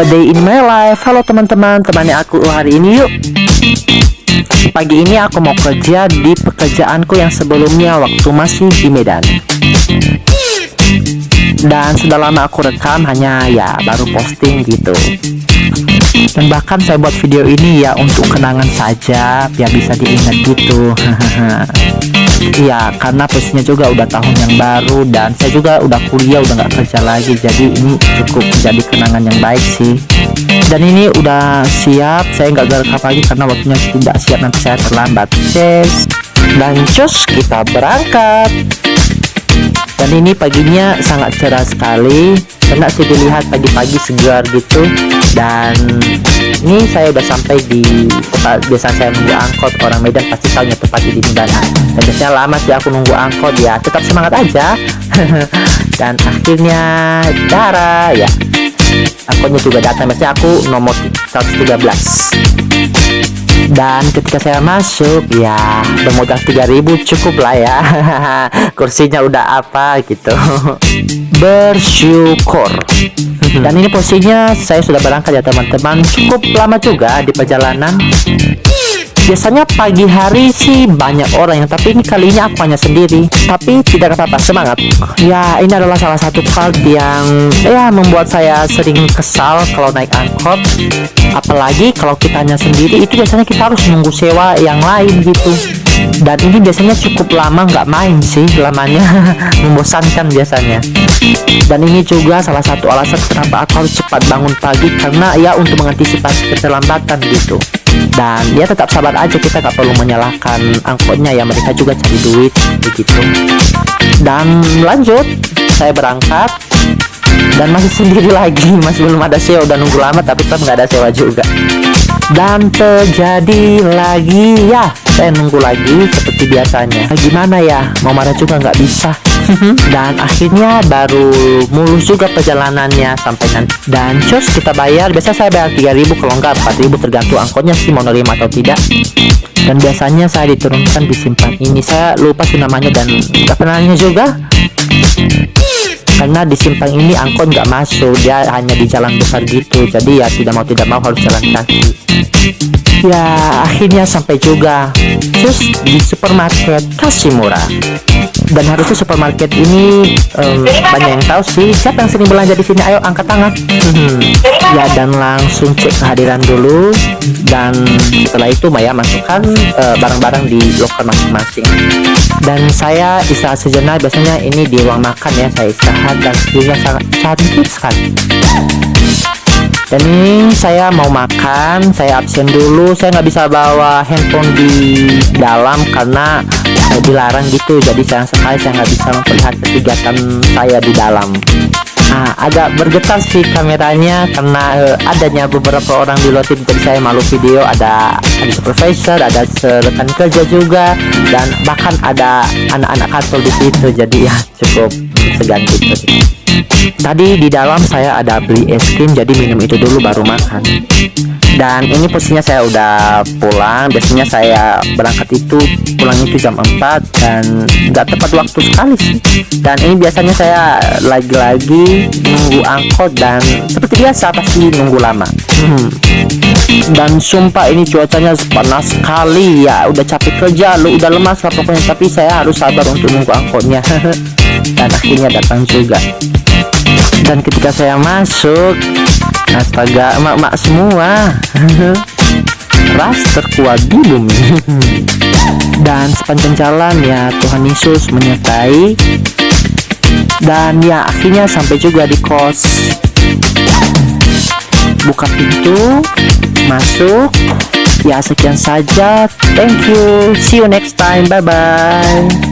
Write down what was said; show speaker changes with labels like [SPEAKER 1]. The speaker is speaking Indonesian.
[SPEAKER 1] A day in my life. Halo teman-teman, temani aku hari ini yuk. Pagi ini aku mau kerja di pekerjaanku yang sebelumnya waktu masih di Medan. Dan sudah lama aku rekam, hanya ya baru posting gitu. Dan bahkan saya buat video ini ya untuk kenangan saja, biar bisa diingat gitu. Iya, karena posisinya juga udah tahun yang baru dan saya juga udah kuliah, udah nggak kerja lagi. Jadi ini cukup menjadi kenangan yang baik sih. Dan ini udah siap, saya nggak rekam lagi karena waktunya tidak siap, nanti saya terlambat. Yes. Dan cus, kita berangkat. Dan ini paginya sangat cerah sekali, enak sih dilihat, pagi-pagi segar gitu. Dan ini saya udah sampai di tempat biasa saya nunggu angkot. Orang Medan pasti tahunya tempatnya di Medan. Dan biasanya lama sih aku nunggu angkot, ya tetap semangat aja. Dan akhirnya cara ya angkotnya juga datang, biasanya aku nomor 113. Dan ketika saya masuk ya bermodal 3.000 cukup lah ya. Kursinya udah apa gitu. Bersyukur. Dan ini posisinya saya sudah berangkat ya teman-teman, cukup lama juga di perjalanan. Biasanya pagi hari sih banyak orang, tapi ini kalinya aku hanya sendiri. Tapi tidak apa-apa, semangat. Ya, ini adalah salah satu part yang ya membuat saya sering kesal kalau naik angkot. Apalagi kalau kita hanya sendiri, itu biasanya kita harus nunggu sewa yang lain gitu. Dan ini biasanya cukup lama, nggak main sih lamanya. Membosankan biasanya. Dan ini juga salah satu alasan kenapa aku harus cepat bangun pagi, karena ya untuk mengantisipasi keterlambatan gitu. Dan ya tetap sabar aja, kita nggak perlu menyalahkan angkotnya ya, mereka juga cari duit begitu. Dan lanjut, saya berangkat dan masih sendiri lagi, masih belum ada sewa, udah nunggu lama tapi tetap nggak ada sewa juga. Dan terjadi lagi ya, saya nunggu lagi seperti biasanya. Gimana ya, mau marah juga nggak bisa. Dan akhirnya baru mulus juga perjalanannya sampai nanti. Dan cus, kita bayar. Biasa saya bayar 3.000, kalau enggak 4.000, tergantung angkotnya sih mau nerima atau tidak. Dan biasanya saya diturunkan di simpang ini, saya lupa sih namanya dan nggak pernah nanya juga. Karena di simpang ini angkot nggak masuk, dia hanya di jalan besar gitu. Jadi ya tidak mau harus jalan kaki. Ya akhirnya sampai juga terus di supermarket Kashimura. Dan harusnya supermarket ini banyak yang tahu sih. Siapa yang sering belanja di sini? Ayo angkat tangan. Ya, dan langsung cek kehadiran dulu. Dan setelah itu Maya masukkan barang-barang di loker masing-masing. Dan saya istirahat sejenak. Biasanya ini di ruang makan ya, saya istirahat dan view-nya sangat cantik sekali. Dan ini saya mau makan, saya absen dulu. Saya nggak bisa bawa handphone di dalam karena dilarang gitu. Jadi sayang sekali saya nggak bisa memperlihatkan kegiatan saya di dalam. Nah, agak bergetar sih kameranya karena adanya beberapa orang di luar tim. Jadi saya malu video. Ada supervisor, ada rekan kerja juga, dan bahkan ada anak-anak kantor di situ. Jadi ya cukup segan gitu. Tadi di dalam saya ada beli es krim, jadi minum itu dulu baru makan. Dan ini posisinya saya udah pulang. Biasanya saya berangkat itu pulang itu jam 4 dan nggak tepat waktu sekali sih. Dan ini biasanya saya lagi-lagi nunggu angkot dan seperti biasa pasti nunggu lama. Dan sumpah ini cuacanya panas sekali ya, udah capek kerja, lu udah lemas lah pokoknya, tapi saya harus sabar untuk nunggu angkotnya. Dan akhirnya datang juga. Dan ketika saya masuk, astaga, emak-emak semua. Ras terkuat di bumi. Dan sepanjang jalan ya Tuhan Yesus menyertai. Dan ya akhirnya sampai juga di kos. Buka pintu, masuk. Ya sekian saja. Thank you. See you next time. Bye bye.